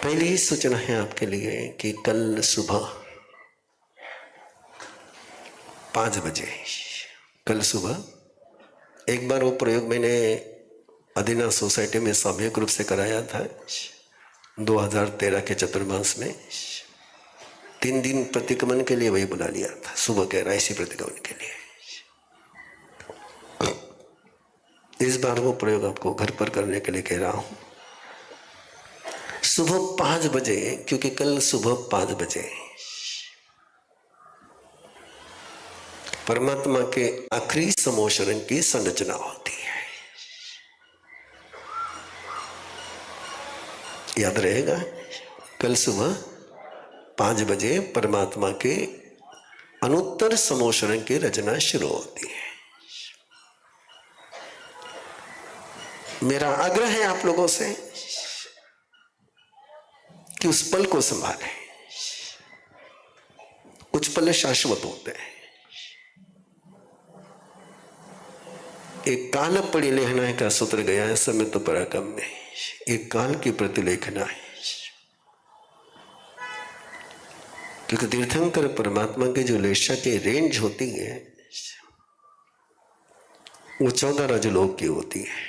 पहली ही सूचना है आपके लिए कि कल सुबह 5 बजे, कल सुबह एक बार वो प्रयोग मैंने अदीना सोसाइटी में सामूहिक रूप से कराया था 2013 के चतुर्मास में। 3 दिन प्रतिक्रमण के लिए वही बुला लिया था, सुबह के राशि प्रतिक्रमण के लिए। इस बार वो प्रयोग आपको घर पर करने के लिए कह रहा हूं, सुबह 5 बजे, क्योंकि कल सुबह 5 बजे परमात्मा के आखिरी समोशरण की संरचना होती है। याद रहेगा, कल सुबह 5 बजे परमात्मा के अनुत्तर समोशरण की रचना शुरू होती है। मेरा आग्रह है आप लोगों से कि उस पल को संभालें। कुछ पल शाश्वत होते हैं। एक काल पड़ी लेखना का सूत्र गया है समय तो पराक्रम में, एक काल की प्रतिलेखना है। क्योंकि तीर्थंकर परमात्मा के जो लेशा की रेंज होती है वो 14 राजलोक की होती है।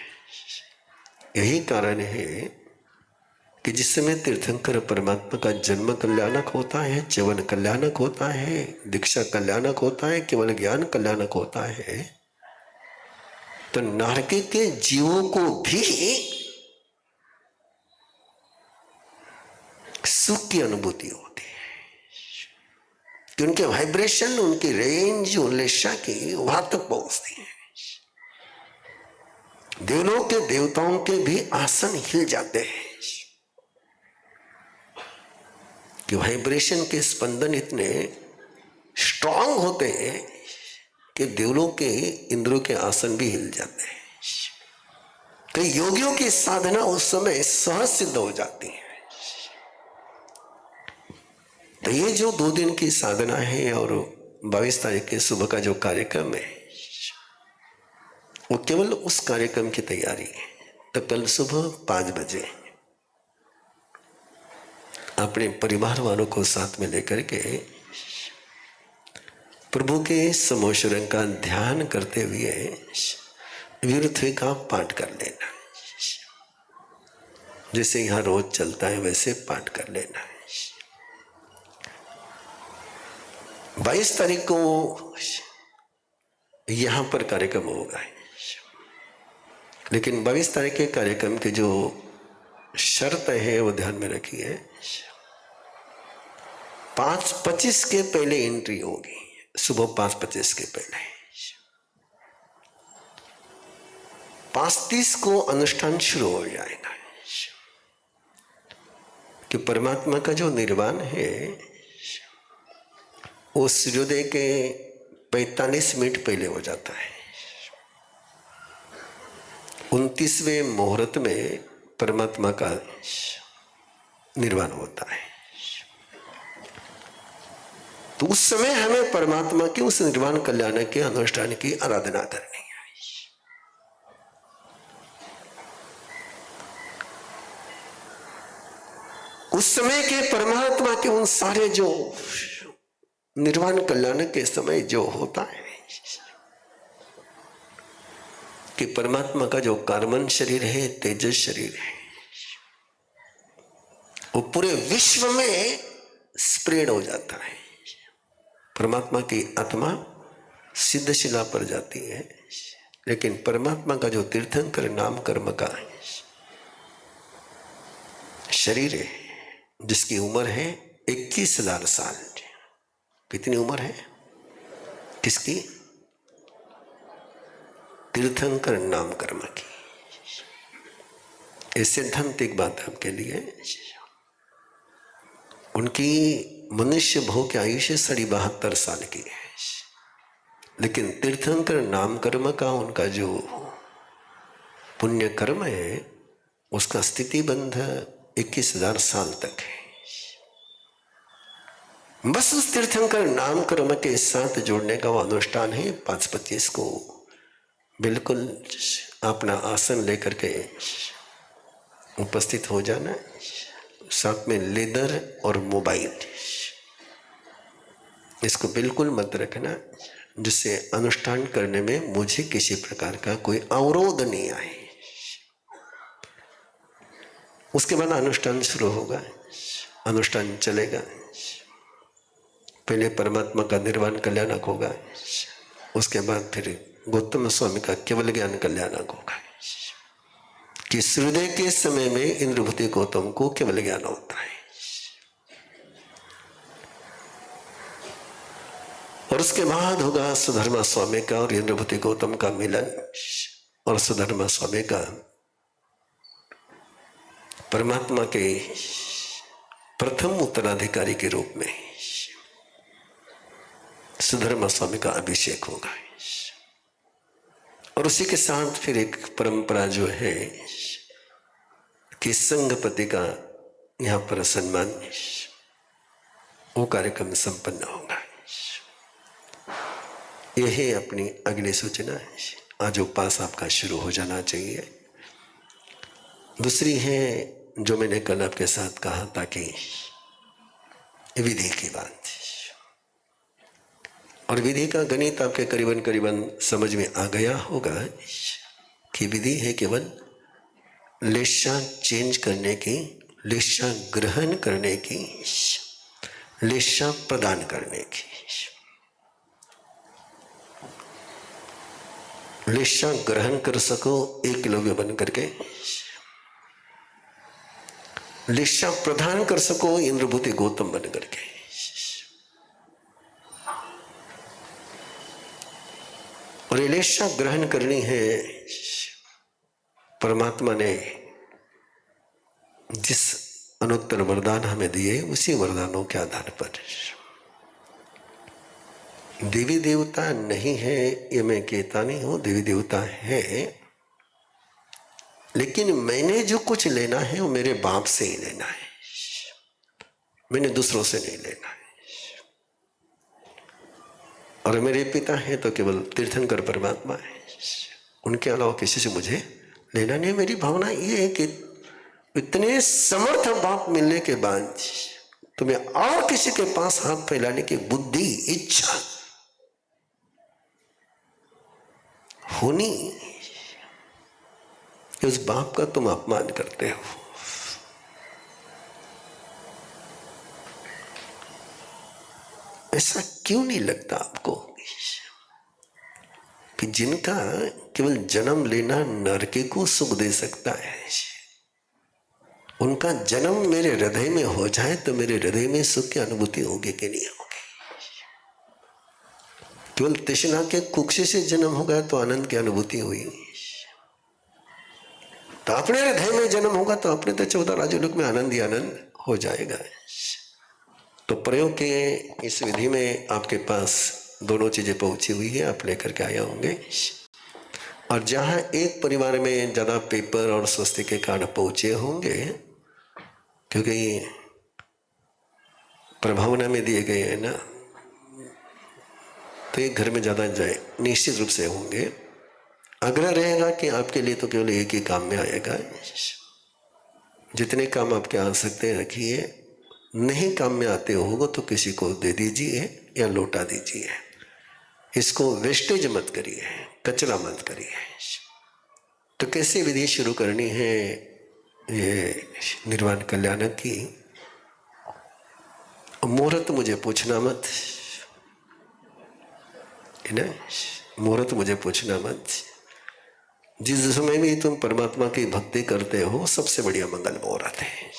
यही कारण है कि जिस समय तीर्थंकर परमात्मा का जन्म कल्याणक होता है, च्यवन कल्याणक होता है, दीक्षा कल्याणक होता है, केवल ज्ञान कल्याणक होता है, तो नारकी के जीवों को भी सुख की अनुभूति होती है कि उनके वाइब्रेशन, उनकी रेंज उल्लेशा की वहां तक पहुंचती है। देवलोक के देवताओं के भी आसन हिल जाते हैं कि वाइब्रेशन के स्पंदन इतने स्ट्रांग होते हैं कि देवलों के इंद्रों के आसन भी हिल जाते हैं। कई योगियों की साधना उस समय सहज सिद्ध हो जाती है। तो ये जो 2 दिन की साधना है और 22 तारीख के सुबह का जो कार्यक्रम है वो केवल उस कार्यक्रम की तैयारी है। तो कल सुबह 5 बजे अपने परिवार वालों को साथ में लेकर के प्रभु के समोशरण का ध्यान करते हुए विरुद्ध का पाठ कर लेना। जैसे यहां रोज चलता है वैसे पाठ कर लेना। 22 तारीख को यहां पर कार्यक्रम होगा, लेकिन 22 तारीख के कार्यक्रम की जो शर्त है वो ध्यान में रखिए। 5:25 के पहले एंट्री होगी, सुबह 5:25 के पहले। 5:30 को अनुष्ठान शुरू हो जाएगा कि परमात्मा का जो निर्वाण है वो सूर्योदय के 45 मिनट पहले हो जाता है। 29वें मुहूर्त में परमात्मा का निर्वाण होता है। तो उस समय हमें परमात्मा के उस निर्वाण कल्याण के अनुष्ठान की आराधना करनी है। उस समय के परमात्मा के उन सारे जो निर्वाण कल्याण के समय जो होता है कि परमात्मा का जो कार्बन शरीर है, तेजस शरीर है, वो पूरे विश्व में स्प्रेड हो जाता है। परमात्मा की आत्मा सिद्धशिला पर जाती है, लेकिन परमात्मा का जो तीर्थंकर नाम कर्म का शरीर है, जिसकी उम्र है 21,000 साल। कितनी उम्र है किसकी? तीर्थंकर नाम कर्म की। ये सिद्धांतिक बात आपके लिए। उनकी मनुष्य भोग की आयुष्य 72 साल की है, लेकिन तीर्थंकर नाम कर्म का उनका जो पुण्य कर्म है उसका स्थिति बंध 21,000 साल तक है। बस उस तीर्थंकर नाम कर्म के साथ जोड़ने का वो अनुष्ठान है। 5:25 को बिल्कुल अपना आसन लेकर के उपस्थित हो जाना, साथ में लेदर और मोबाइल, इसको बिल्कुल मत रखना, जिससे अनुष्ठान करने में मुझे किसी प्रकार का कोई अवरोध नहीं आए। उसके बाद अनुष्ठान शुरू होगा, अनुष्ठान चलेगा। पहले परमात्मा का निर्वाण कल्याणक होगा, उसके बाद फिर गौतम स्वामी का केवल ज्ञान कल्याणक होगा। कि सूर्योदय के समय में इंद्रभूति गौतम को केवल ज्ञान होता है, और उसके बाद होगा सुधर्मा स्वामी का और इंद्रभूति गौतम का मिलन, और सुधर्मा स्वामी का परमात्मा के प्रथम उत्तराधिकारी के रूप में सुधर्मा स्वामी का अभिषेक होगा। और उसी के साथ फिर एक परंपरा जो है कि संघपति का यहाँ पर सम्मान, वो कार्यक्रम संपन्न होगा। यही अपनी अगली सूचना है। आज उपास आपका शुरू हो जाना चाहिए। दूसरी है जो मैंने कल आपके साथ कहा था कि विधि की बात, और विधि का गणित आपके करीबन करीबन समझ में आ गया होगा कि विधि है केवल लेशा चेंज करने की, लेशा ग्रहण करने की, लेशा प्रदान करने की। लेशा ग्रहण कर सको एकलव्य बन करके, लेशा प्रदान कर सको इंद्रभूति गौतम बन करके। और ये लेशा ग्रहण करनी है परमात्मा ने जिस अनुत्तर वरदान हमें दिए, उसी वरदानों के आधार पर। देवी देवता नहीं है ये मैं कहता नहीं हूं, देवी देवता है, लेकिन मैंने जो कुछ लेना है वो मेरे बाप से ही लेना है, मैंने दूसरों से नहीं लेना है। और मेरे पिता है तो केवल तीर्थंकर परमात्मा है, उनके अलावा किसी से मुझे लेना नहीं। मेरी भावना ये है कि इतने समर्थ बाप मिलने के बाद तुम्हें और किसी के पास हाथ फैलाने की बुद्धि, इच्छा होनी, उस बाप का तुम अपमान करते हो। ऐसा क्यों नहीं लगता आपको कि जिनका केवल जन्म लेना नरके को सुख दे सकता है, उनका जन्म मेरे हृदय में हो जाए तो मेरे हृदय में सुख की अनुभूति होगी कि नहीं होगी? केवल तृष्णा के कुक्षी से जन्म हो गया तो आनंद की अनुभूति हुई, तो अपने हृदय में जन्म होगा तो अपने तो 14 राजलोक में आनंद ही आनंद हो जाएगा। तो प्रयोग के इस विधि में आपके पास दोनों चीजें पहुंची हुई है, आप लेकर के आए होंगे। और जहां एक परिवार में ज्यादा पेपर और स्वस्तिक के कार्ड पहुंचे होंगे, क्योंकि प्रभावना में दिए गए हैं ना, तो एक घर में ज्यादा जाए निश्चित रूप से होंगे। आग्रह रहेगा कि आपके लिए तो केवल एक ही काम में आएगा, जितने काम आपके आ सकते हैं रखिए, नहीं काम में आते होगा तो किसी को दे दीजिए या लौटा दीजिए। इसको वेस्टेज मत करिए, कचरा मत करिए। तो कैसे विधि शुरू करनी है ये निर्वाण कल्याणक की? मुहूर्त मुझे पूछना मत, है ना? मुहूर्त मुझे पूछना मत। जिस समय भी तुम परमात्मा की भक्ति करते हो, सबसे बढ़िया मंगल मुहूर्त है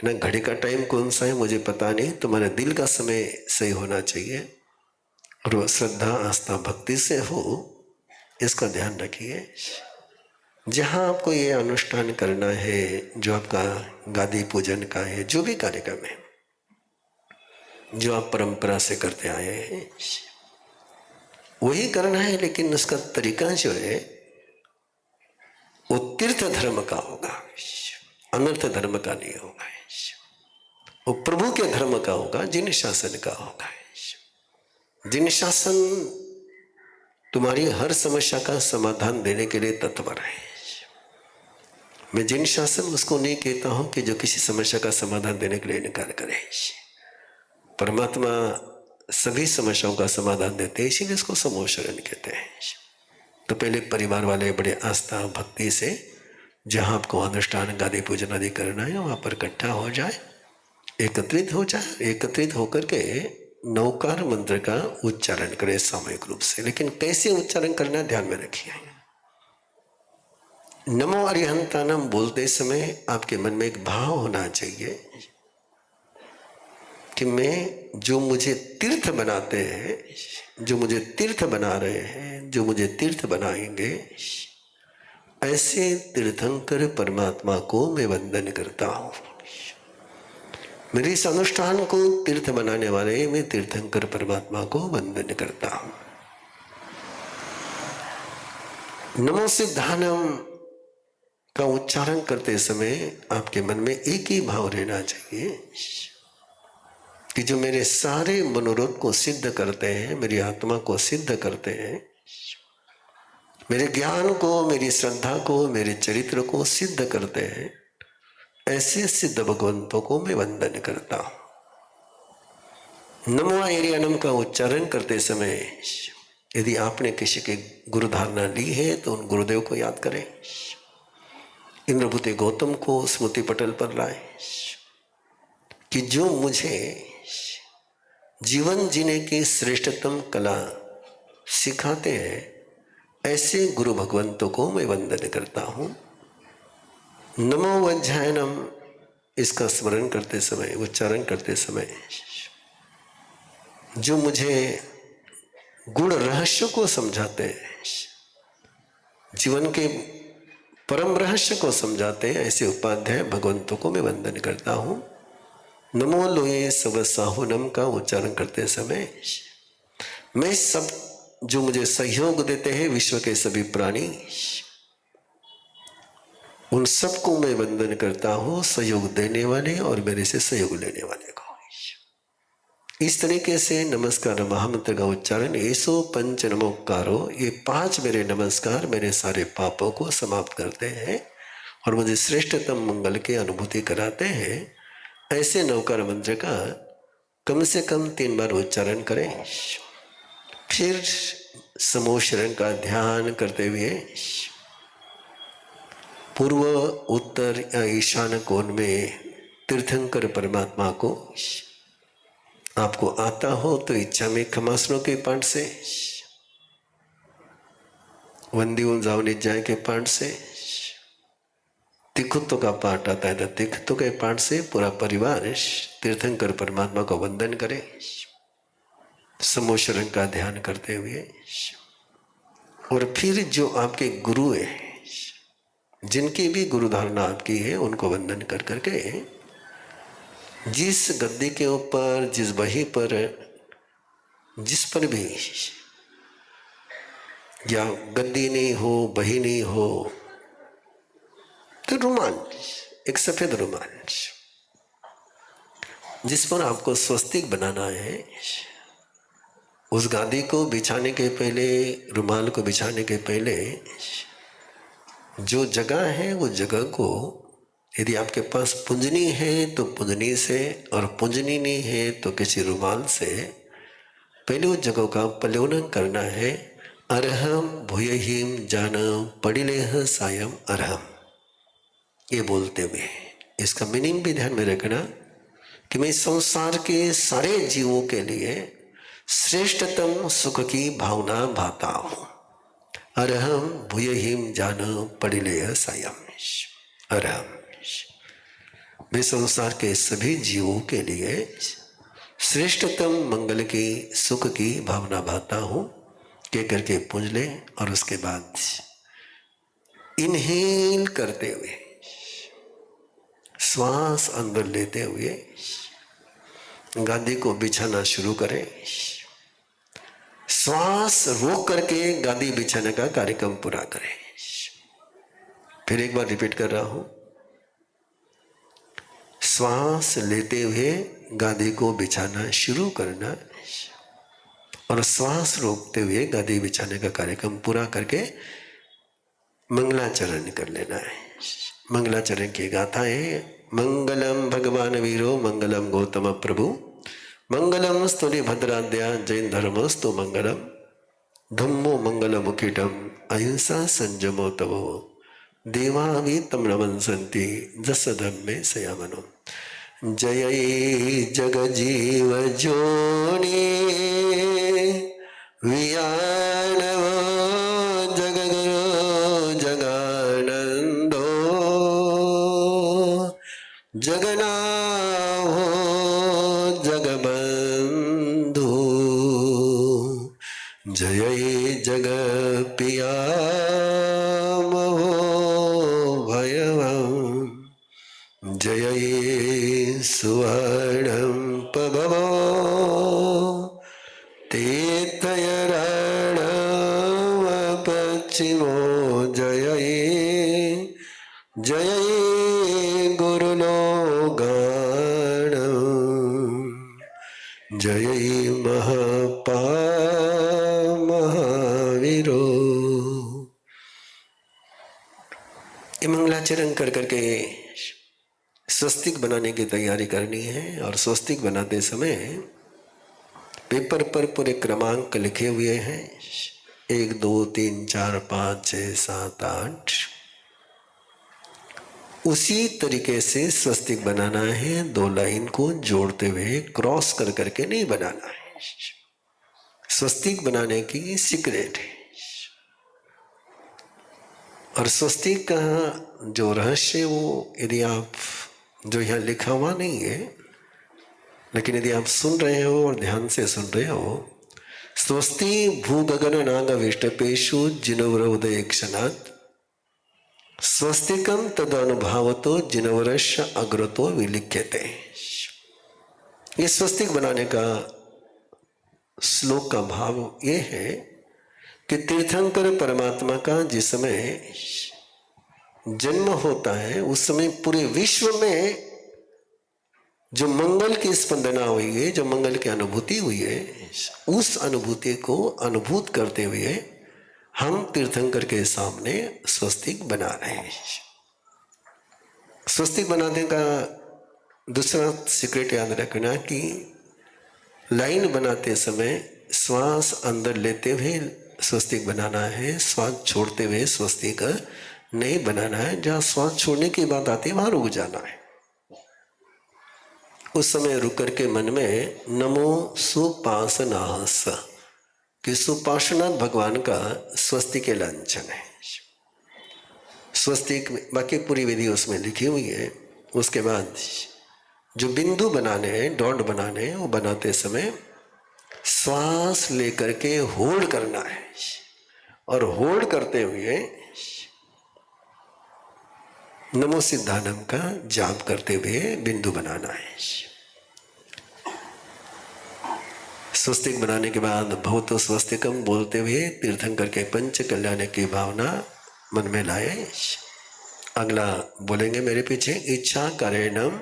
ना। घड़ी का टाइम कौन सा है मुझे पता नहीं, तुम्हारे दिल का समय सही होना चाहिए और वो श्रद्धा आस्था भक्ति से हो, इसका ध्यान रखिए। जहाँ आपको ये अनुष्ठान करना है, जो आपका गादी पूजन का है, जो भी कार्यक्रम है जो आप परंपरा से करते आए हैं, वही करना है, लेकिन उसका तरीका जो है वो तीर्थ धर्म का होगा, अनर्थ धर्म का नहीं होगा। वो प्रभु के धर्म का होगा, जिन शासन का होगा। जिन शासन तुम्हारी हर समस्या का समाधान देने के लिए तत्पर है। मैं जिन शासन उसको नहीं कहता हूं कि जो किसी समस्या का समाधान देने के लिए इनकार करे। परमात्मा सभी समस्याओं का समाधान देते हैं, इसीलिए इसको समूह शरण कहते हैं। तो पहले परिवार वाले बड़े आस्था भक्ति से जहां आपको अनुष्ठान गादी पूजन आदि करना है वहां पर इकट्ठा हो जाए, एकत्रित हो जाए। एकत्रित होकर के नौकार मंत्र का उच्चारण करें सामूहिक रूप से। लेकिन कैसे उच्चारण करना ध्यान में रखिए। नमो अरिहंतानम बोलते समय आपके मन में एक भाव होना चाहिए कि मैं, जो मुझे तीर्थ बनाते हैं, जो मुझे तीर्थ बना रहे हैं, जो मुझे तीर्थ बनाएंगे, ऐसे तीर्थंकर परमात्मा को मैं वंदन करता हूं। मेरे इस अनुष्ठान को तीर्थ बनाने वाले मैं तीर्थंकर परमात्मा को वंदन करता हूं। नमो सिद्धानम का उच्चारण करते समय आपके मन में एक ही भाव रहना चाहिए कि जो मेरे सारे मनोरथ को सिद्ध करते हैं, मेरी आत्मा को सिद्ध करते हैं, मेरे ज्ञान को, मेरी श्रद्धा को, मेरे चरित्र को सिद्ध करते हैं, ऐसे सिद्ध भगवंतों को मैं वंदन करता हूं। नमो आर्यानम का उच्चारण करते समय यदि आपने किसी की गुरु धारणा ली है तो उन गुरुदेव को याद करें। इंद्रभूति गौतम को स्मृति पटल पर लाए कि जो मुझे जीवन जीने की श्रेष्ठतम कला सिखाते हैं, ऐसे गुरु भगवंतों को मैं वंदन करता हूं। नमो वज्जायनम इसका स्मरण करते समय, उच्चारण करते समय जो मुझे गुण रहस्य को समझाते हैं, जीवन के परम रहस्य को समझाते हैं, ऐसे उपाध्याय भगवंतों को मैं वंदन करता हूं। नमो लोये सब साहुनम का उच्चारण करते समय मैं सब जो मुझे सहयोग देते हैं, विश्व के सभी प्राणी, उन सबको मैं वंदन करता हूं, सहयोग देने वाले और मेरे से सहयोग लेने वाले को। इस तरीके से नमस्कार महामंत्र का उच्चारण ऐसो पंच नमोकारो, ये 5 मेरे नमस्कार मेरे सारे पापों को समाप्त करते हैं और मुझे श्रेष्ठतम मंगल की अनुभूति कराते हैं। ऐसे नवकार मंत्र का कम से कम 3 बार उच्चारण करें। फिर समूह शरण का ध्यान करते हुए पूर्व, उत्तर या ईशान कोण में तीर्थंकर परमात्मा को, आपको आता हो तो इच्छा में खमासनों के पाठ से, वंदी जावनी जाए के पाठ से, तिखुत्व का पाठ आता है तो तिखुत्व के पाठ से पूरा परिवार तीर्थंकर परमात्मा को वंदन करे, समूह शरण का ध्यान करते हुए। और फिर जो आपके गुरु है, जिनकी भी गुरु धारणा आपकी है, उनको वंदन कर करके जिस गद्दी के ऊपर, जिस बही पर, जिस पर भी, या गद्दी नहीं हो, बही नहीं हो, तो रुमाल, एक सफेद रुमाल जिस पर आपको स्वस्तिक बनाना है, उस गादी को बिछाने के पहले, रुमाल को बिछाने के पहले जो जगह है वो जगह को, यदि आपके पास पुंजनी है तो पुंजनी से, और पुंजनी नहीं है तो किसी रुमाल से पहले उस जगह का पल्योनन करना है। अरहम भूयहिम जान पड़िलेह सायम अरहम, ये बोलते हुए इसका मीनिंग भी ध्यान में रखना कि मैं संसार के सारे जीवों के लिए श्रेष्ठतम सुख की भावना भाता हूं। अरहम भूयहिम जान पड़िलेह सायम अरहम, मैं संसार के सभी जीवों के लिए श्रेष्ठतम मंगल की, सुख की भावना भाता हूं। कह करके पूज ले और उसके बाद इनहेल करते हुए, श्वास अंदर लेते हुए गादी को बिछाना शुरू करें। श्वास रोक करके गादी बिछाने का कार्यक्रम पूरा करें। फिर एक बार रिपीट कर रहा हूं, श्वास लेते हुए गादी को बिछाना शुरू करना और श्वास रोकते हुए गादी बिछाने का कार्यक्रम पूरा करके मंगलाचरण कर लेना है। मंगलाचरण की गाथाएं। मंगलम भगवान वीरो मंगलम गौतम प्रभु मंगलम स्तुति भद्राद्या जैन धर्मस्तु मंगलम धम्मो मंगल मुखिटम अहिंसा संजमो तवो देवावी तम नमंसन्ति जस धम्मे सयामनो। जय जगजीव जोनि वियाणवो जगगुरु जगानंदो जगन्नाथो जगबंधु जय जगपिया जय सुवर्णं पवो तीर्थयरणं पश्चिमो जय जय गुरुलोगाणं जय महावीरो। ये मंगलाचरण कर करके स्वस्तिक बनाने की तैयारी करनी है। और स्वस्तिक बनाते समय पेपर पर पूरे क्रमांक लिखे हुए हैं 1 2 3 4 5 6 7 8। उसी तरीके से स्वस्तिक बनाना है। 2 लाइन को जोड़ते हुए क्रॉस कर करके नहीं बनाना है। स्वस्तिक बनाने की सीक्रेट है। और स्वस्तिक का जो रहस्य वो यदि आप जो यहाँ लिखा हुआ नहीं है, लेकिन यदि आप सुन रहे हो और ध्यान से सुन रहे हो, स्वस्ति भू गगन नाग विष्टपेशु जिनवरोदय क्षणात् स्वस्तिकम तद अनुभावतो जिनवरश अग्रतो विलिख्यते। ये स्वस्तिक बनाने का श्लोक का भाव ये है कि तीर्थंकर परमात्मा का जिस समय जन्म होता है उस समय पूरे विश्व में जो मंगल की स्पंदना हुई है, जो मंगल की अनुभूति हुई है, उस अनुभूति को अनुभूत करते हुए हम तीर्थंकर के सामने स्वस्तिक बना रहे हैं। स्वस्तिक बनाने का दूसरा सीक्रेट याद रखना कि लाइन बनाते समय श्वास अंदर लेते हुए स्वस्तिक बनाना है, श्वास छोड़ते हुए स्वस्तिक नहीं बनाना है। जहाँ श्वास छोड़ने की बात आती है वहां रुक जाना है। उस समय रुक करके मन में नमो सुपासनास कि सुपासना भगवान का स्वस्तिक के लांछन है। स्वस्तिक बाकी पूरी विधि उसमें लिखी हुई है। उसके बाद जो बिंदु बनाने हैं, डॉट बनाने हैं, वो बनाते समय श्वास लेकर के होल्ड करना है और होल्ड करते हुए नमो सिद्धानम का जाप करते हुए बिंदु बनाना है। स्वस्तिक बनाने के बाद भवतो स्वस्तिकम बोलते हुए तीर्थंकर के पंच कल्याण की भावना मन में लाए। अगला बोलेंगे मेरे पीछे, इच्छा करेणम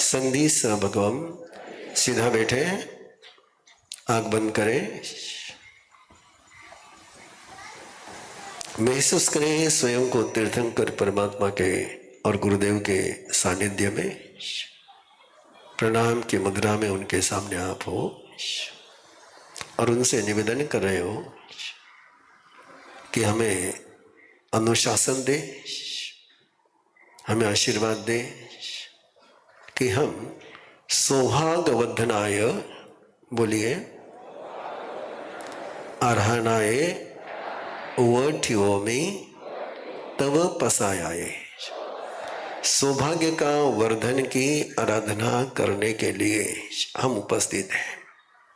संधि भगवम। सीधा बैठे, आंख बंद करें, महसूस करें स्वयं को तीर्थंकर परमात्मा के और गुरुदेव के सानिध्य में। प्रणाम की मुद्रा में उनके सामने आप हो और उनसे निवेदन कर रहे हो कि हमें अनुशासन दे, हमें आशीर्वाद दे कि हम सौभाग्यवर्धनाय, बोलिए, अर्हणाय वठ्योमि तव पसायाय। सौभाग्य का वर्धन की आराधना करने के लिए हम उपस्थित हैं।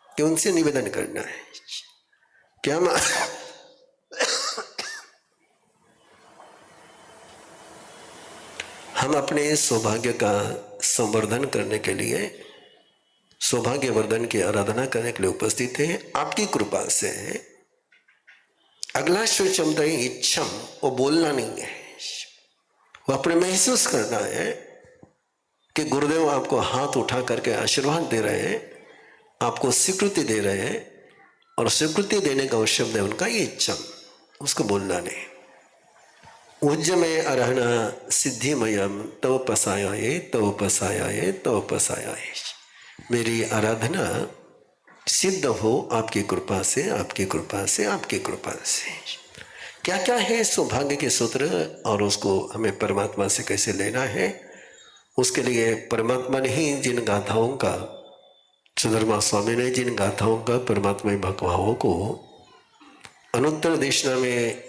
कि उनसे निवेदन करना है क्या हम अपने सौभाग्य का संवर्धन करने के लिए, सौभाग्य वर्धन की आराधना करने के लिए उपस्थित हैं। आपकी कृपा से अगला शब्द इच्छम, वो बोलना नहीं है, वो अपने महसूस करना है कि गुरुदेव आपको हाथ उठा करके आशीर्वाद दे रहे हैं, आपको स्वीकृति दे रहे हैं, और स्वीकृति देने का वो शब्द है उनका ये इच्छम, उसको बोलना नहीं। उज्ज में अरहना सिद्धिमयम तव पसायाये तव पसायाये तव पसायाये। मेरी आराधना सिद्ध हो आपकी कृपा से, आपकी कृपा से, आपकी कृपा से। क्या क्या है सौभाग्य के सूत्र और उसको हमें परमात्मा से कैसे लेना है, उसके लिए परमात्मा ने ही जिन गाथाओं का, सुधर्मा स्वामी ने जिन गाथाओं का परमात्मा भगवाओं को अनुत्तर देशना में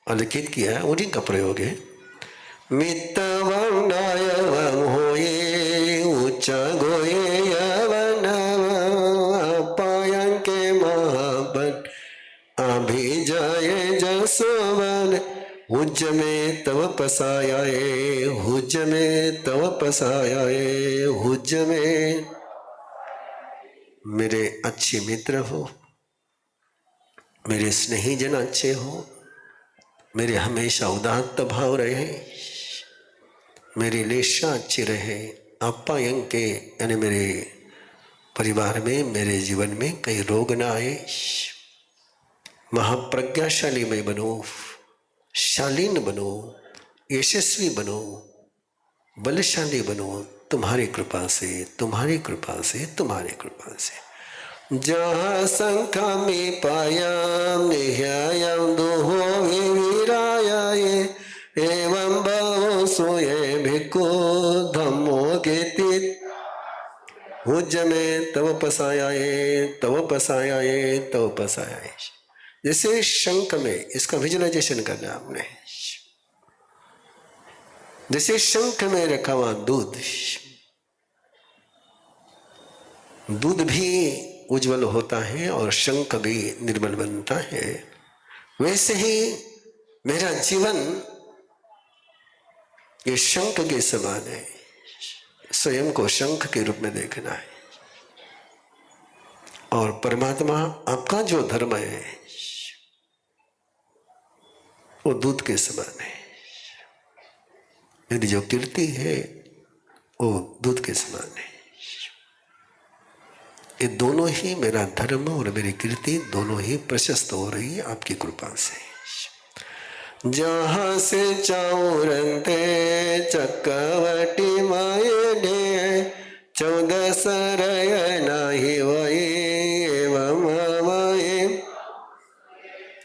अलिखित किया है, उन्हीं का प्रयोग है। मित्तवर्णाय होये उच्च गोये यवन पायंके महाबन अभिजय जसवन हुज में तव पसायाए, हुज में तव पसायाए, हुज में। मेरे अच्छे मित्र हो, मेरे स्नेही जन अच्छे हो, मेरे हमेशा उदात्त भाव रहे, मेरी लेशा अच्छी रहे, अपायंग के यानी मेरे परिवार में, मेरे जीवन में कई रोग ना आए, महाप्रज्ञाशाली मैं बनो, शालीन बनो, यशस्वी बनो, बलशाली बनो, तुम्हारी कृपा से, तुम्हारी कृपा से, तुम्हारी कृपा से। जहाँ शंखा में पायाम निह्यायम दुहो विविराये एवं भावो सोये भिक्खु धम्मो कीर्ति हुज में तव पसायाये, तव पसायाये, तव पसायाये। जैसे शंख में, इसका विजुअलाइजेशन करना आपने, जैसे शंख में रखा हुआ दूध, दूध भी उज्जवल होता है और शंख भी निर्मल बनता है, वैसे ही मेरा जीवन ये शंख के समान है। स्वयं को शंख के रूप में देखना है और परमात्मा आपका जो धर्म है वो दूध के समान है। मेरी जो कीर्ति है वो दूध के समान है। ये दोनों ही, मेरा धर्म और मेरी कीर्ति दोनों ही प्रशस्त हो रही है आपकी कृपा से। जहाँ से चाउरंते चक्रवटी मायने 14 सरय नाही वही एवं वही।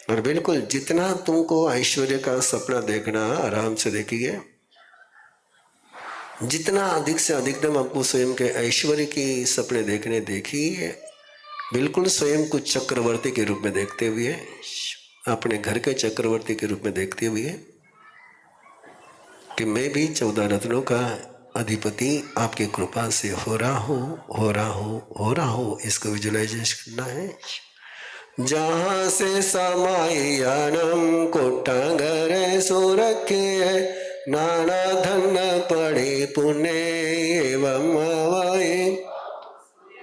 और बिल्कुल जितना तुमको ऐश्वर्य का सपना देखना, आराम से देखिए, जितना अधिक से अधिकतम आपको स्वयं के ऐश्वर्य की सपने देखने देखिए, बिल्कुल स्वयं को चक्रवर्ती के रूप में देखते हुए, अपने घर के चक्रवर्ती के रूप में देखते हुए कि मैं भी 14 रत्नों का अधिपति आपकी कृपा से हो रहा हूँ, इसको विजुअलाइजेशन करना है। जहाँ से समायानम कोटांगर सुरखे नाना धन पड़े पुण्य एवं वाये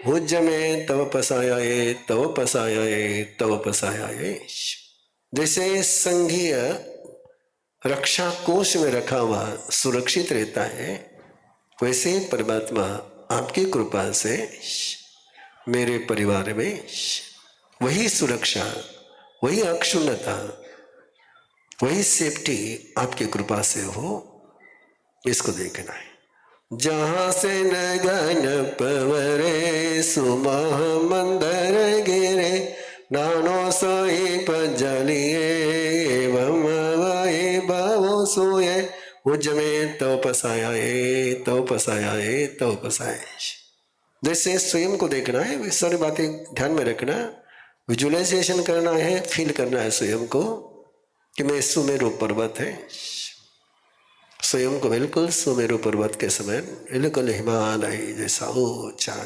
हुज में तव पसायाये, तव पसायाये, तव पसायाये। जैसे संघीय रक्षा कोष में रखा हुआ सुरक्षित रहता है, वैसे परमात्मा आपकी कृपा से मेरे परिवार में वही सुरक्षा, वही अक्षुण्णता, वही सेफ्टी आपकी कृपा से हो, इसको देखना है। जहाँ से नगन पवरे सुमह मंदर गिरे नानो सोई पजलिए एवं वाये भावो सोये हुज में तव पसायाये, तव पसायाये, तव पसाये। जैसे स्वयं को देखना है, वे सारी बातें ध्यान में रखना, विजुअलाइजेशन करना है, फील करना है स्वयं को कि मैं सुमेरु पर्वत है, स्वयं को बिल्कुल सुमेरु पर्वत के समान, बिल्कुल हिमालय जैसा ऊंचा,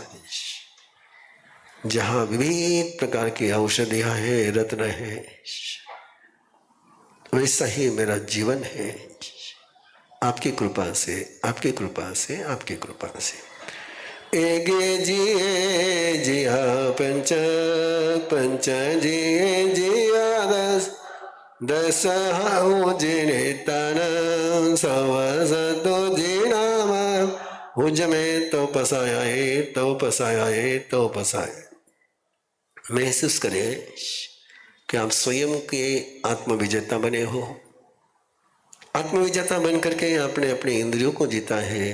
जहाँ विविध प्रकार की औषधियां हैं, रत्न है, वैसा ही मेरा जीवन है आपकी कृपा से, आपकी कृपा से, आपकी कृपा से। एगे जिए जिया पंच, पंच जिए जिया 10, 10 हाउ जिने तन सवस तो जिनाम हुज में तो पसायाए, तो पसायाए, तो पसाए। महसूस करें कि आप स्वयं के आत्मविजेता बने हो, आत्मविजेता बन करके आपने अपने इंद्रियों को जीता है,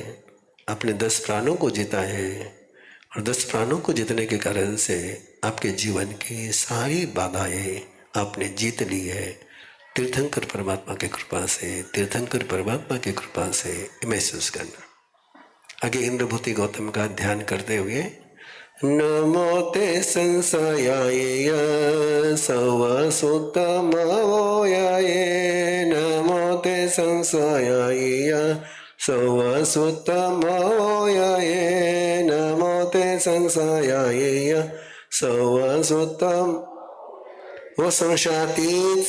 अपने 10 प्राणों को जीता है, और 10 प्राणों को जीतने के कारण से आपके जीवन की सारी बाधाएं आपने जीत ली है। तीर्थंकर परमात्मा की कृपा से, तीर्थंकर परमात्मा की कृपा से महसूस करना। आगे इंद्रभूति गौतम का ध्यान करते हुए नमो ते संशयाय सवसुतमवोयाय, नमो ते संशयाय सवसुतमवोयाय, नमो ते संशयाय सवसुतम। वो संशयातीत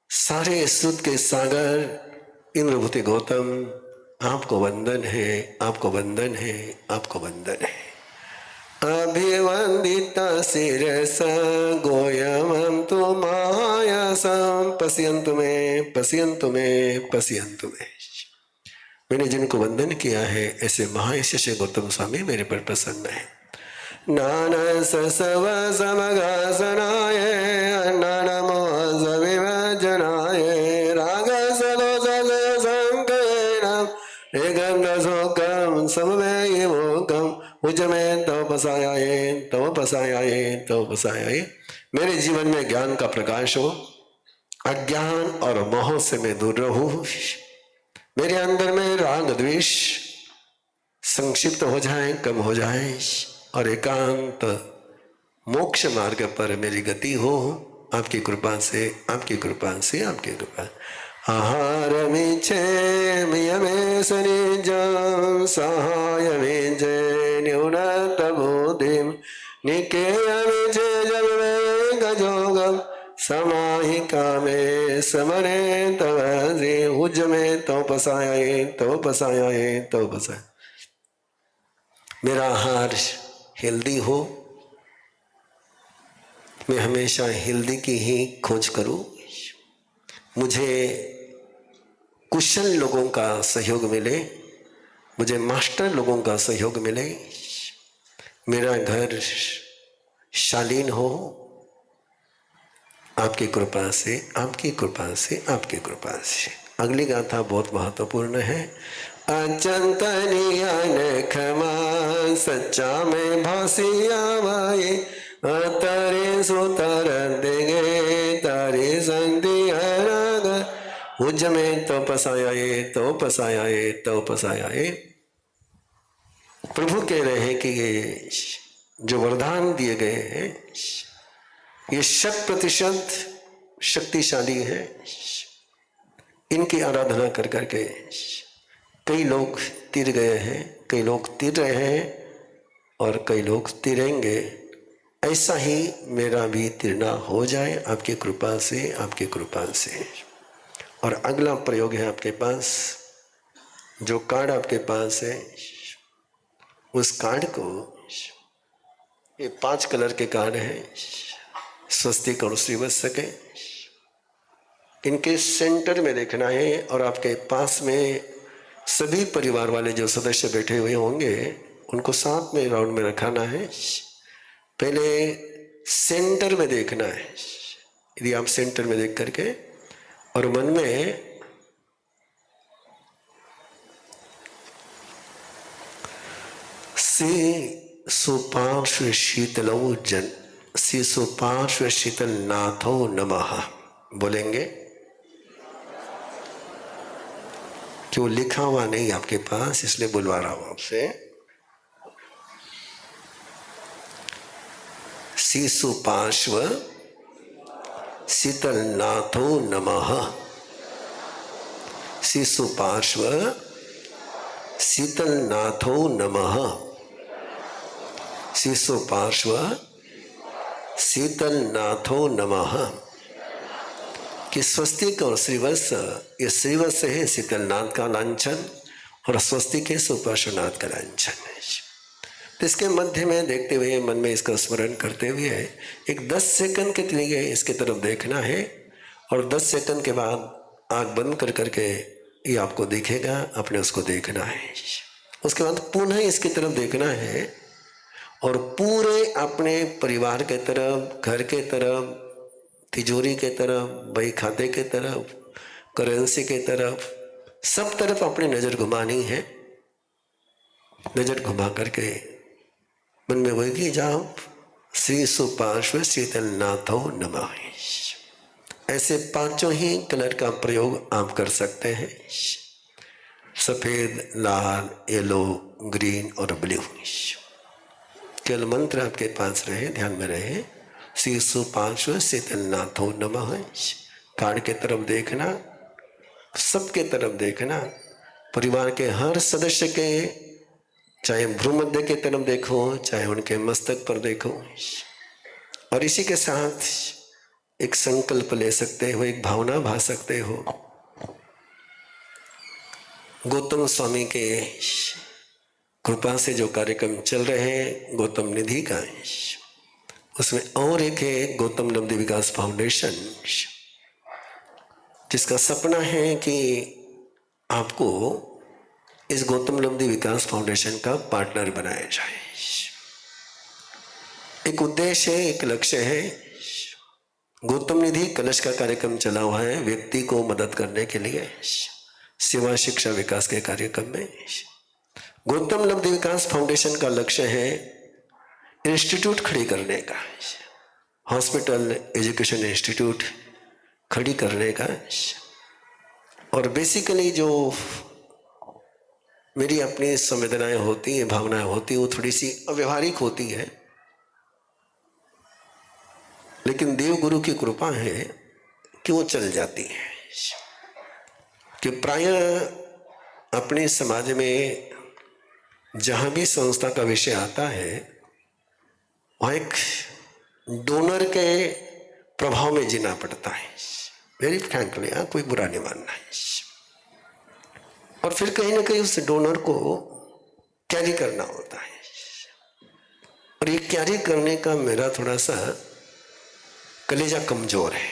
सारे सुत के सागर इंद्रभूति गौतम, आपको वंदन है, आपको वंदन है, आपको वंदन है। अभिवंदिता शिरसा गोयमं तु मायासं, पश्यन्तु मे पश्यन्तु मे पश्यन्तु मे। मैंने जिनको वंदन किया है ऐसे महायशस्वी गौतम स्वामी मेरे पर प्रसन्न है। नानस सव समगासनाय नानमोस विभजनाय राग सलोस संकयनम एकंदशोकम समवेयमोकम उज्जमे तवपसायाय तवपसायाय तवपसायाय। मेरे जीवन में ज्ञान का प्रकाश हो, अज्ञान और मोह से मैं दूर रहूं, मेरे अंदर में राग द्वेष संक्षिप्त हो जाए, कम हो जाए, और एकांत मोक्ष मार्ग पर मेरी गति हो, आपकी कृपा से, आपकी कृपा से, आपकी कृपा। आहार में छे मियमे सनिजम सहाय में जय न्यूनत बोधिम निकेय में जय जब में गजोगम समाहिका में समरे तव जे उज में तो पसाए तो पसाए तो पसाए। मेरा आहार हेल्दी हो, मैं हमेशा हेल्दी की ही खोज करूं, मुझे कुशल लोगों का सहयोग मिले, मुझे मास्टर लोगों का सहयोग मिले, मेरा घर शालीन हो, आपकी कृपा से, आपकी कृपा से, आपकी कृपा से। अगली गाथा बहुत महत्वपूर्ण है। अचंतनियन क्षमा सच्चा में भासिया वाये, तारे सुतर देंगे तारे संधि हरग उज में तो पसाया तो पसाया तो पसाया। प्रभु कह रहे हैं कि ये जो वरदान दिए गए हैं ये 100% शक्तिशाली है। इनकी आराधना कर करके कई लोग तिर गए हैं, कई लोग तिर रहे हैं और कई लोग तिरेंगे। ऐसा ही मेरा भी तिरना हो जाए आपकी कृपा से, आपकी कृपा से। और अगला प्रयोग है आपके पास, जो कार्ड आपके पास है उस कार्ड को, ये 5 कलर के कार्ड हैं, स्वस्तिक और श्रीवत्सक है, इनके सेंटर में देखना है और आपके पास में सभी परिवार वाले जो सदस्य बैठे हुए होंगे उनको साथ में राउंड में रखाना है। पहले सेंटर में देखना है। यदि आप सेंटर में देख करके और मन में श्री सुपार्श्व शीतलो जन श्री सुपार्श्व शीतल नाथो नमः बोलेंगे। क्यों लिखा हुआ नहीं आपके पास, इसलिए बुलवा रहा हूं आपसे। श्री सुपार्श्व शीतल नाथो नमः, श्री सुपार्श्व शीतल नाथो नमः, श्री सुपार्श्व शीतल नाथो नमः। कि स्वस्तिक और श्रीवत्स, ये श्रीवत्स है शीतलनाथ का लांछन और स्वस्तिक है सुपार्श्वनाथ का लांछन है। तो इसके मध्य में देखते हुए मन में इसका स्मरण करते हुए एक 10 सेकंड के लिए इसके तरफ देखना है और 10 सेकंड के बाद आँख बंद कर करके ये आपको दिखेगा, आपने उसको देखना है। उसके बाद पुनः इसकी तरफ देखना है और पूरे अपने परिवार के तरफ, घर के तरफ, तिजोरी के तरफ, बही खाते के तरफ, करेंसी की तरफ, सब तरफ अपनी नजर घुमानी है। नजर घुमा करके मन में वही की जाप, श्री सुपार्श्व शीतल नाथो नमः। ऐसे पांचों ही कलर का प्रयोग आप कर सकते हैं, सफेद, लाल, येलो, ग्रीन और ब्लू। केवल मंत्र आपके पास रहे, ध्यान में रहे, श्री सुपार्श्व शीतल नाथो नमः। कार्ड के तरफ देखना, सबके तरफ देखना, परिवार के हर सदस्य के, चाहे भ्रूमध्य के तरफ देखो, चाहे उनके मस्तक पर देखो। और इसी के साथ एक संकल्प ले सकते हो, एक भावना भा सकते हो। गौतम स्वामी के कृपा से जो कार्यक्रम चल रहे हैं गौतम निधि का, उसमें और एक है गौतम लब्धि विकास फाउंडेशन, जिसका सपना है कि आपको इस गौतम लब्धि विकास फाउंडेशन का पार्टनर बनाया जाए। एक उद्देश्य है, एक लक्ष्य है। गौतम निधि कलश का कार्यक्रम चला हुआ है व्यक्ति को मदद करने के लिए, सेवा शिक्षा विकास के कार्यक्रम में। गौतम लब्धि विकास फाउंडेशन का लक्ष्य है इंस्टीट्यूट खड़ी करने का, हॉस्पिटल एजुकेशन इंस्टीट्यूट खड़ी करने का। और बेसिकली जो मेरी अपनी संवेदनाएं होती हैं, भावनाएं होती हैं, वो थोड़ी सी अव्यवहारिक होती है, लेकिन देव गुरु की कृपा है कि वो चल जाती है। कि प्रायः अपने समाज में जहाँ भी संस्था का विषय आता है वहाँ एक डोनर के प्रभाव में जीना पड़ता है। वेरी फ्रैंकली, यहाँ कोई बुरा नहीं मानना है। और फिर कहीं ना कहीं उस डोनर को कैरी करना होता है, और ये कैरी करने का मेरा थोड़ा सा कलेजा कमजोर है,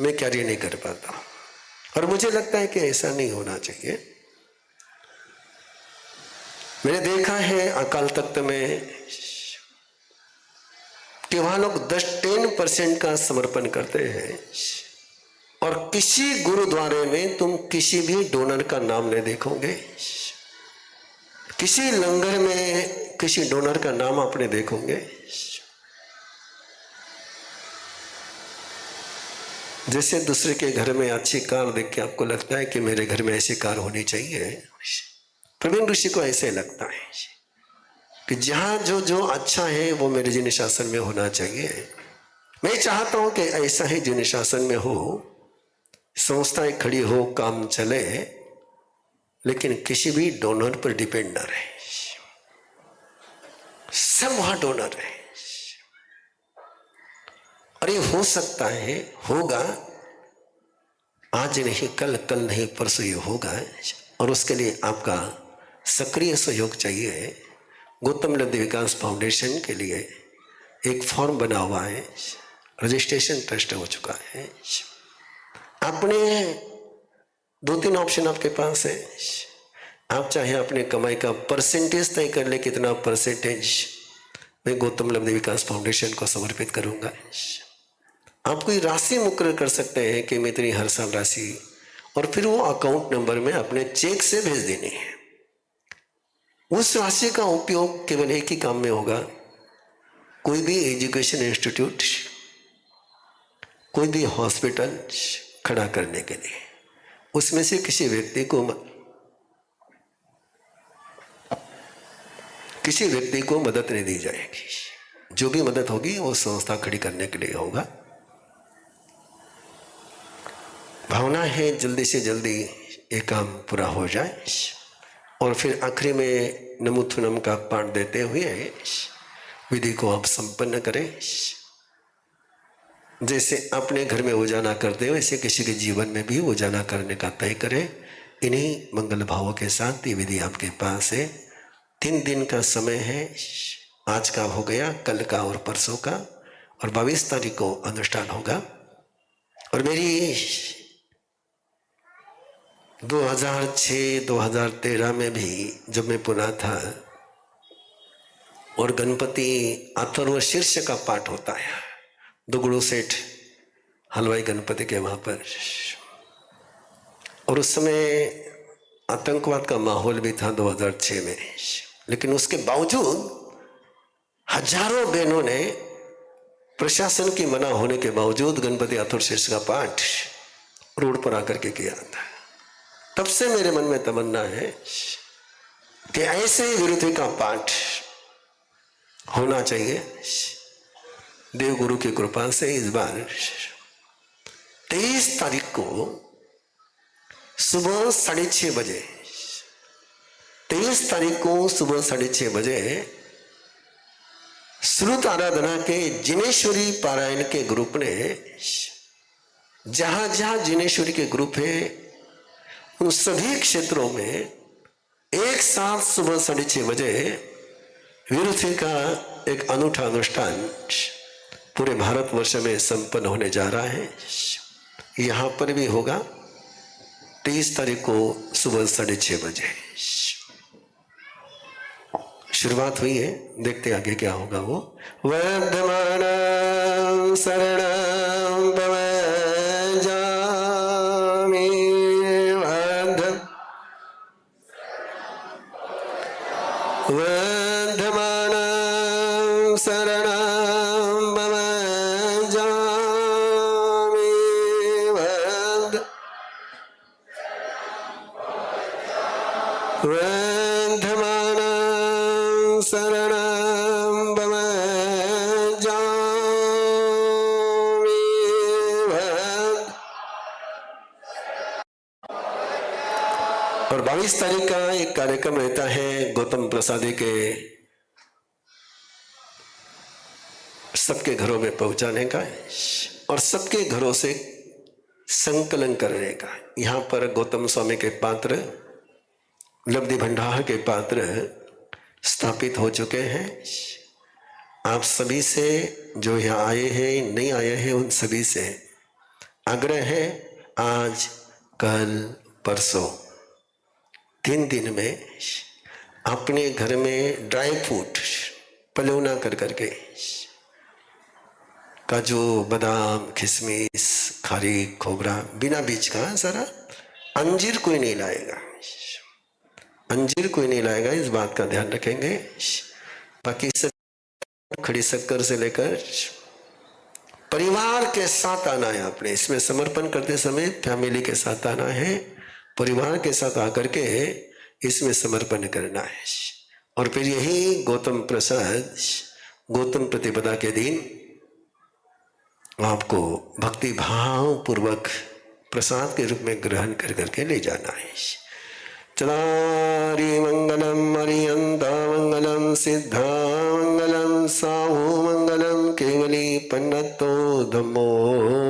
मैं कैरी नहीं कर पाता। और मुझे लगता है कि ऐसा नहीं होना चाहिए। मैंने देखा है अकाल तख्त में कि वहां लोग 10-10% का समर्पण करते हैं, और किसी गुरुद्वारे में तुम किसी भी डोनर का नाम नहीं देखोगे, किसी लंगर में किसी डोनर का नाम आपने देखोगे। जैसे दूसरे के घर में अच्छी कार देख के आपको लगता है कि मेरे घर में ऐसी कार होनी चाहिए, प्रवीण ऋषि को ऐसे लगता है कि जहां जो जो अच्छा है वो मेरे जिन शासन में होना चाहिए। मैं चाहता हूं कि ऐसा ही जिन शासन में हो, संस्थाएं खड़ी हो, काम चले, लेकिन किसी भी डोनर पर डिपेंड ना रहे, सब वहां डोनर है। और ये हो सकता है, होगा, आज नहीं कल, कल नहीं परसों ये होगा। और उसके लिए आपका सक्रिय सहयोग चाहिए। गौतम लब्धि विकास फाउंडेशन के लिए एक फॉर्म बना हुआ है, रजिस्ट्रेशन ट्रस्ट हो चुका है। आपने 2-3 ऑप्शन आपके पास है। आप चाहे अपने कमाई का परसेंटेज तय कर ले, कितना परसेंटेज मैं गौतम लब्धि विकास फाउंडेशन को समर्पित करूंगा। आप कोई राशि मुकर्रर कर सकते हैं कि मैं इतनी हर साल राशि, और फिर वो अकाउंट नंबर में अपने चेक से भेज देनी है। उस राशि का उपयोग केवल एक ही काम में होगा, कोई भी एजुकेशन इंस्टीट्यूट, कोई भी हॉस्पिटल खड़ा करने के लिए। उसमें से किसी व्यक्ति को मदद नहीं दी जाएगी। जो भी मदद होगी वो संस्था खड़ी करने के लिए होगा। भावना है जल्दी से जल्दी ये काम पूरा हो जाए, और फिर आखिरी में नमोथुनम का पाठ देते हुए विधि को आप संपन्न करें। जैसे अपने घर में उजाला करते हो, वैसे किसी के जीवन में भी उजाला करने का तय करें। इन्हीं मंगल भावों के साथ ये विधि आपके पास है। 3 दिन का समय है, आज का हो गया, कल का और परसों का, और 22 तारीख को अनुष्ठान होगा। और मेरी 2006-2013 में भी जब मैं पुणे था, और गणपति अथर्व शीर्ष का पाठ होता है, दुगड़ू सेठ हलवाई गणपति के वहाँ पर, और उस समय आतंकवाद का माहौल भी था 2006 में, लेकिन उसके बावजूद हजारों बहनों ने प्रशासन की मना होने के बावजूद गणपति अथर्वशीर्ष का पाठ रोड पर आकर के किया था। तब से मेरे मन में तमन्ना है कि ऐसे ही विरुद्ध का पाठ होना चाहिए। देव गुरु की कृपा से इस बार 23 तारीख को सुबह 6:30 बजे 23 तारीख को सुबह 6:30 बजे श्रुत आराधना के जिनेश्वरी पारायण के ग्रुप ने, जहां जहां जिनेश्वरी के ग्रुप है उन सभी क्षेत्रों में एक साथ सुबह 6:30 बजे विरुद्धि का एक अनूठा अनुष्ठान पूरे भारतवर्ष में संपन्न होने जा रहा है। यहां पर भी होगा 23 तारीख को सुबह 6:30 बजे। शुरुआत हुई है, देखते आगे क्या होगा। वो वर्धमान शरणं भवजामि वर्धमान शरणं भवजामि वर्धमान शरणं भवजामि। और 22 तारीख का एक कार्यक्रम रहता है गौतम प्रसादी के सबके घरों में पहुंचाने का और सबके घरों से संकलन करने का। यहां पर गौतम स्वामी के पात्र, लब्धि भंडार के पात्र स्थापित हो चुके हैं। आप सभी से, जो यहाँ आए हैं नहीं आए हैं, उन सभी से आग्रह है, आज कल परसों 3 दिन में अपने घर में ड्राई फ्रूट पलौना कर करके, काजू बादाम किशमिश खारी खोबरा बिना बीज का, सारा अंजीर कोई नहीं लाएगा, अंजीर कोई नहीं लाएगा, इस बात का ध्यान रखेंगे। बाकी सब खड़ी शक्कर से लेकर परिवार के साथ आना है। आपने इसमें समर्पण करते समय फैमिली के साथ आना है, परिवार के साथ आकर के इसमें समर्पण करना है। और फिर यही गौतम प्रसाद, गौतम प्रतिपदा के दिन आपको भक्ति भाव पूर्वक प्रसाद के रूप में ग्रहण कर करके ले जाना है। चदारी मंगलम अरियंता मंगलम सिद्धा मंगलम साहू मंगलम केवली पन्नतो धम्मो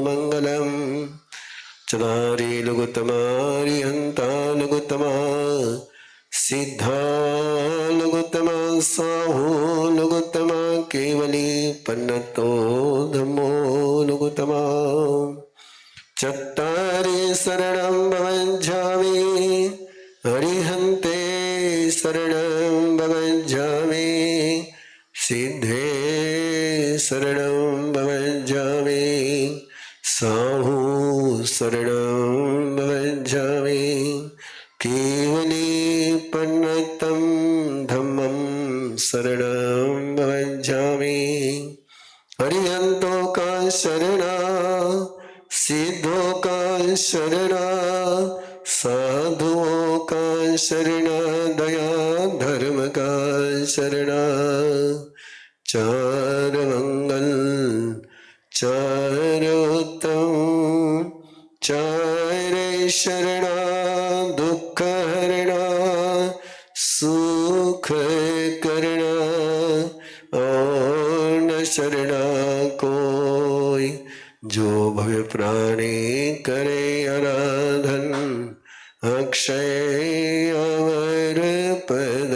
मंगलम। चदारी लघुतमा अरियंता लघुतमा सिद्धा लघुतमा साहू लघुतमा केवली पन्नतो धम्मो लघुतमा। चत्तारि शरणं भवञ्झामि हरिहन्ते शरणं भवञ्झामि सिद्धे शरणं भवञ्झामि साहू शरणं भवञ्झामि केवली पन्नतं धम्मं शरणं भवञ्झामि। हरिहन्तों का शरणा सिद्धों का शरणा साधुओं का शरणा दया धर्म का शरणा। चार मंगल चार उत्तम चार शरणा दुख हरणा सुख करना और न शरणा कोई। जो भव्य प्राणी करे आराधन अक्षय अमर पद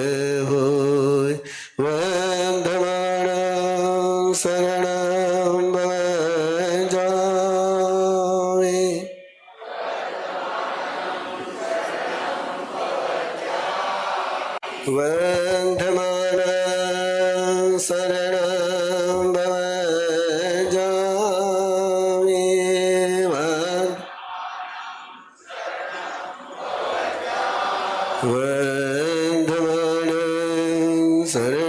होय। वंदमानं शरणं भवजामि वंदमानं शरणं भवजामि सारे